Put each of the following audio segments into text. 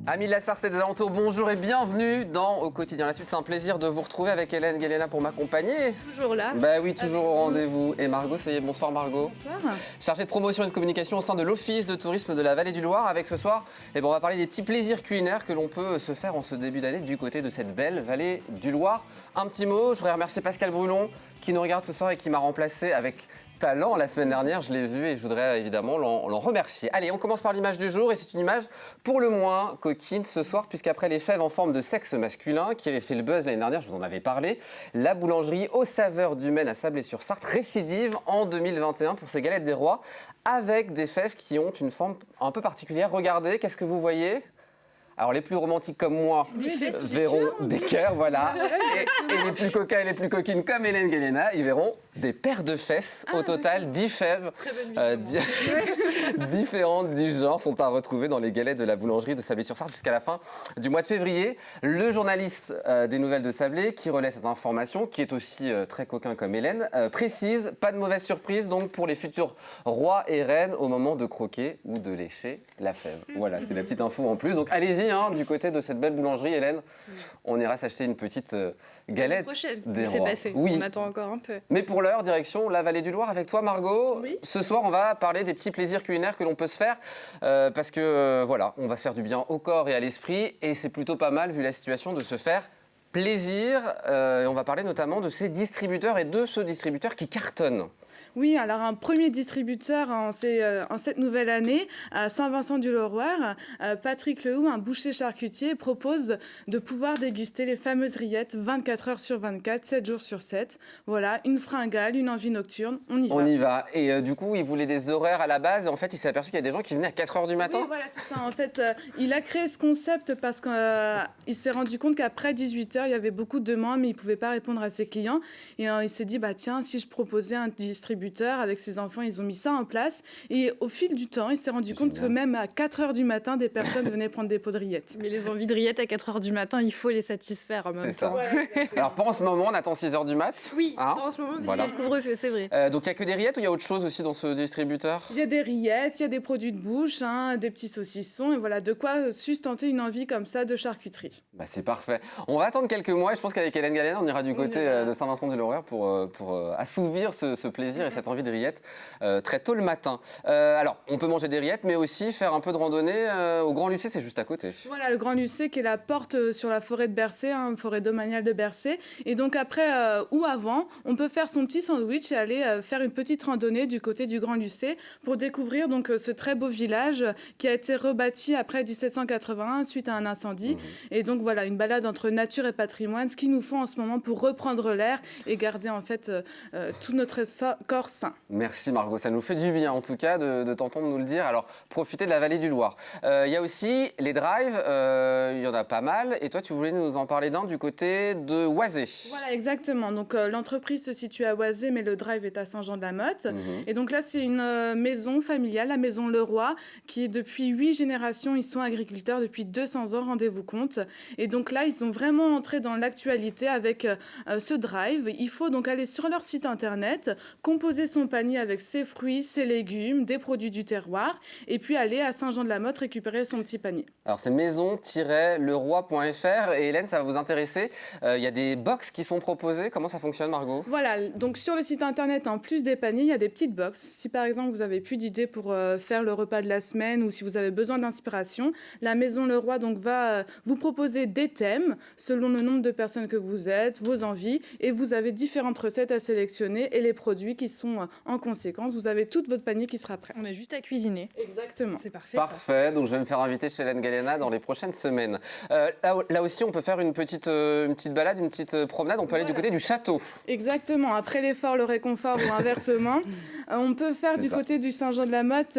Amis de la Sarthe et des alentours, bonjour et bienvenue dans Au quotidien. La suite, c'est un plaisir de vous retrouver avec Hélène Guélena pour m'accompagner. Toujours là. Bah oui, toujours au rendez-vous. Et Margot, ça y est, bonsoir Margot. Bonsoir. Chargée de promotion et de communication au sein de l'Office de tourisme de la Vallée du Loir. Avec ce soir, on va parler des petits plaisirs culinaires que l'on peut se faire en ce début d'année du côté de cette belle Vallée du Loir. Un petit mot, je voudrais remercier Pascal Brulon qui nous regarde ce soir et qui m'a remplacé avec talent la semaine dernière, je l'ai vu et je voudrais évidemment l'en remercier. Allez, on commence par l'image du jour et c'est une image pour le moins coquine ce soir puisqu'après les fèves en forme de sexe masculin qui avaient fait le buzz l'année dernière, je vous en avais parlé, la boulangerie aux saveurs du Maine à Sablé-sur-Sarthe récidive en 2021 pour ses galettes des rois avec des fèves qui ont une forme un peu particulière. Regardez, qu'est-ce que vous voyez ? Alors les plus romantiques comme moi verront des cœurs, voilà. Et les plus coquins et les plus coquines comme Hélène Guélena, ils verront des paires de fesses. Au total, 10 fèves différentes du genre sont à retrouver dans les galettes de la boulangerie de Sablé-sur-Sarthe jusqu'à la fin du mois de février. Le journaliste des Nouvelles de Sablé, qui relaie cette information, qui est aussi très coquin comme Hélène, précise, pas de mauvaise surprise donc pour les futurs rois et reines au moment de croquer ou de lécher la fève. Voilà, c'est la petite info en plus. Donc allez-y, du côté de cette belle boulangerie, Hélène, on ira s'acheter une petite galette prochaine. des rois. C'est passé, oui. On attend encore un peu. Mais pour l'heure, direction la Vallée du Loir avec toi, Margot. Oui. Ce soir, on va parler des petits plaisirs culinaires que l'on peut se faire parce que, voilà, on va se faire du bien au corps et à l'esprit et c'est plutôt pas mal, vu la situation, de se faire plaisir. Et on va parler notamment de ces distributeurs et de ce distributeur qui cartonne. Oui, alors un premier distributeur en cette nouvelle année, à Saint-Vincent-du-Loir, Patrick Lehoux, un boucher charcutier, propose de pouvoir déguster les fameuses rillettes 24 heures sur 24, 7 jours sur 7. Voilà, une fringale, une envie nocturne, on y va. On y va. Et du coup, il voulait des horaires à la base. Et en fait, il s'est aperçu qu'il y a des gens qui venaient à 4 heures du matin. Oui, voilà, c'est ça. En fait, il a créé ce concept parce qu'il s'est rendu compte qu'après 18 heures, il y avait beaucoup de demandes, mais il ne pouvait pas répondre à ses clients. Et il s'est dit, tiens, si je proposais un distributeur avec ses enfants, ils ont mis ça en place. Et au fil du temps, il s'est rendu compte que même à 4 heures du matin, des personnes venaient prendre des pots de rillettes. Mais les envies de rillettes à 4 heures du matin, il faut les satisfaire en même temps. Ouais, alors, pas en ce moment, on attend 6 heures du mat. Oui, en ce moment, parce qu'il y a le couvre-feu, c'est vrai. Donc, il n'y a que des rillettes ou il y a autre chose aussi dans ce distributeur ? Il y a des rillettes, il y a des produits de bouche, des petits saucissons, et voilà, de quoi sustenter une envie comme ça de charcuterie. C'est parfait. On va attendre quelques mois et je pense qu'avec Hélène Guélena, on ira du côté de Saint-Vincent-du-Loir pour assouvir ce plaisir et cette envie de rillettes très tôt le matin. Alors, on peut manger des rillettes, mais aussi faire un peu de randonnée au Grand Lucé, c'est juste à côté. Voilà, le Grand Lucé qui est la porte sur la forêt de Bercé, forêt domaniale de Bercé. Et donc après ou avant, on peut faire son petit sandwich et aller faire une petite randonnée du côté du Grand Lucé pour découvrir donc ce très beau village qui a été rebâti après 1781 suite à un incendie. Et donc voilà, une balade entre nature et patrimoine, ce qu'il nous faut en ce moment pour reprendre l'air et garder en fait tout notre corps sain. Merci Margot, ça nous fait du bien en tout cas de t'entendre nous le dire. Alors profitez de la Vallée du Loir. Il y a aussi les drives, il y en a pas mal. Et toi tu voulais nous en parler d'un du côté de Oisé. Voilà exactement, donc l'entreprise se situe à Oisé mais le drive est à Saint-Jean-de-la-Motte. Et donc là c'est une maison familiale, la maison Leroy, qui est depuis 8 générations, ils sont agriculteurs depuis 200 ans, rendez-vous compte. Et donc là ils sont vraiment entrés dans l'actualité avec ce drive. Il faut donc aller sur leur site internet, composer son panier avec ses fruits, ses légumes, des produits du terroir, et puis aller à Saint-Jean-de-la-Motte récupérer son petit panier. Alors c'est maison-leroy.fr et Hélène, ça va vous intéresser. Il y a des box qui sont proposées. Comment ça fonctionne, Margot ? Voilà, donc sur le site internet, en plus des paniers, il y a des petites box. Si par exemple vous avez plus d'idées pour faire le repas de la semaine ou si vous avez besoin d'inspiration, la maison Leroy donc va vous proposer des thèmes selon le nombre de personnes que vous êtes, vos envies, et vous avez différentes recettes à sélectionner et les produits qui sont en conséquence. Vous avez tout votre panier qui sera prêt. On a juste à cuisiner. Exactement. C'est parfait. Parfait, donc je vais me faire inviter chez Hélène Guélena dans les prochaines semaines. Là aussi, on peut faire une petite balade, une petite promenade. On peut aller du côté du château. Exactement. Après l'effort, le réconfort ou inversement. On peut faire du côté du Saint-Jean-de-la-Motte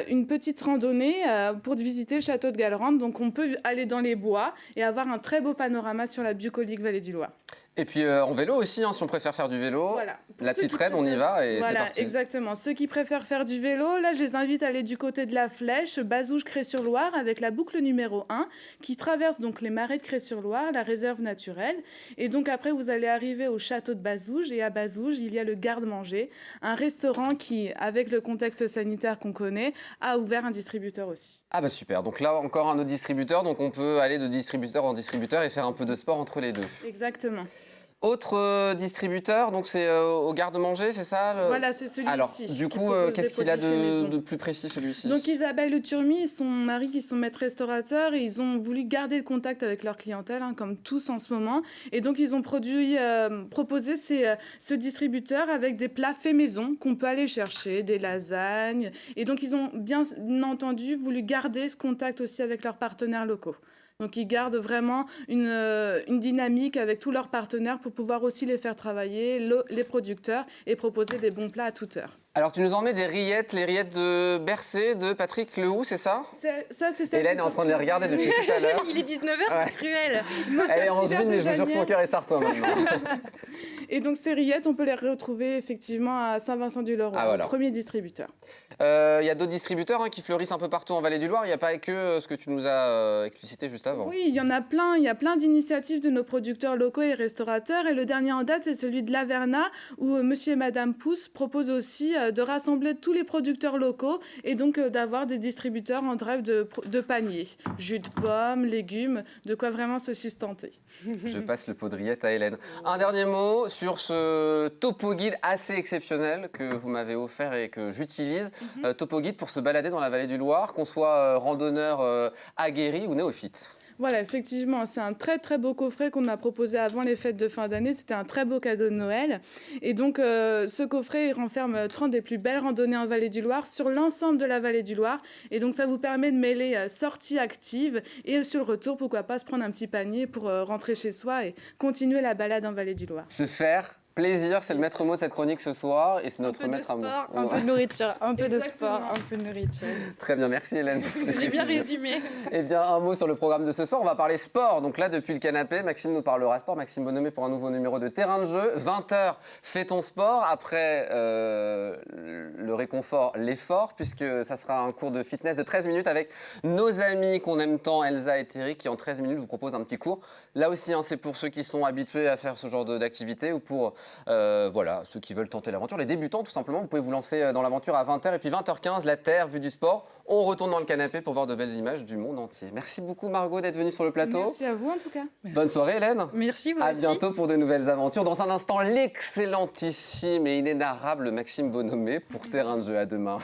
une petite randonnée pour visiter le château de Gallerande. Donc on peut aller dans les bois et avoir un très beau panorama sur la bucolique Vallée du Loir. Et puis en vélo aussi, hein, si on préfère faire du vélo, Voilà. Pour la ceux petite qui reine, on y va et c'est Voilà, parti. exactement. Ceux qui préfèrent faire du vélo, là, je les invite à aller du côté de la Flèche, Bazouges-Cré-sur-Loire, avec la boucle numéro 1, qui traverse donc les marais de Cré-sur-Loire, la réserve naturelle. Et donc après, vous allez arriver au château de Bazouges. Et à Bazouges, il y a le Garde-Manger, un restaurant qui, avec le contexte sanitaire qu'on connaît, a ouvert un distributeur aussi. Ah bah super, donc là encore un autre distributeur, donc on peut aller de distributeur en distributeur et faire un peu de sport entre les deux. Exactement. Autre distributeur, donc c'est au garde-manger, c'est ça Voilà, c'est celui-ci. Alors, du coup, qu'est-ce qu'il a de plus précis celui-ci? Donc Isabelle Le Turmi et son mari qui sont maîtres restaurateurs et ils ont voulu garder le contact avec leur clientèle, hein, comme tous en ce moment. Et donc ils ont proposé ce distributeur avec des plats faits maison qu'on peut aller chercher, des lasagnes. Et donc ils ont bien entendu voulu garder ce contact aussi avec leurs partenaires locaux. Donc ils gardent vraiment une dynamique avec tous leurs partenaires pour pouvoir aussi les faire travailler, les producteurs, et proposer des bons plats à toute heure. Alors tu nous en mets des rillettes, les rillettes de Bercé, de Patrick Lehoux, c'est ça? Ça, c'est ça. Hélène est en train de les regarder depuis tout à l'heure. Il est 19h, c'est cruel. Elle est en zone, mais je mesure que son cœur est sartois maintenant. Et donc ces rillettes, on peut les retrouver effectivement à Saint-Vincent-du-Leroy, voilà. premier distributeur. Il y a d'autres distributeurs qui fleurissent un peu partout en Vallée du Loir. Il n'y a pas que ce que tu nous as explicité juste avant. Oui, il y en a plein. Il y a plein d'initiatives de nos producteurs locaux et restaurateurs. Et le dernier en date, c'est celui de l'Averna, où Monsieur et Madame Pousse proposent aussi de rassembler tous les producteurs locaux et donc d'avoir des distributeurs en drive de paniers. Jus de pommes, légumes, de quoi vraiment se sustenter. Je passe le pot de rillettes à Hélène. Un dernier mot sur ce topo guide assez exceptionnel que vous m'avez offert et que j'utilise. Topo guide pour se balader dans la vallée du Loir, qu'on soit randonneur aguerri ou néophyte. Voilà, effectivement, c'est un très très beau coffret qu'on a proposé avant les fêtes de fin d'année. C'était un très beau cadeau de Noël. Et donc, ce coffret il renferme 30 des plus belles randonnées en Vallée du Loir sur l'ensemble de la Vallée du Loir. Et donc, ça vous permet de mêler sortie active et sur le retour, pourquoi pas se prendre un petit panier pour rentrer chez soi et continuer la balade en Vallée du Loir. Se faire plaisir, c'est le maître mot de cette chronique ce soir et c'est notre maître amour. amour. Un peu de nourriture, un peu de sport, Exactement. un peu de nourriture. Très bien, merci Hélène. J'ai bien résumé. Eh bien, un mot sur le programme de ce soir. On va parler sport. Donc là, depuis le canapé, Maxime nous parlera sport. Maxime Bonhomé pour un nouveau numéro de Terrain de jeu. 20h, fais ton sport. Après le réconfort, l'effort, puisque ça sera un cours de fitness de 13 minutes avec nos amis qu'on aime tant, Elsa et Thierry, qui en 13 minutes vous proposent un petit cours. Là aussi, hein, c'est pour ceux qui sont habitués à faire ce genre d'activité ou pour voilà, ceux qui veulent tenter l'aventure. Les débutants, tout simplement, vous pouvez vous lancer dans l'aventure à 20h. Et puis 20h15, la Terre, vue du sport. On retourne dans le canapé pour voir de belles images du monde entier. Merci beaucoup Margot d'être venue sur le plateau. Merci à vous en tout cas. Bonne soirée Hélène. Merci, vous À aussi. bientôt pour de nouvelles aventures. Dans un instant, l'excellentissime et inénarrable Maxime Bonhomé pour Terrain de jeu. À demain.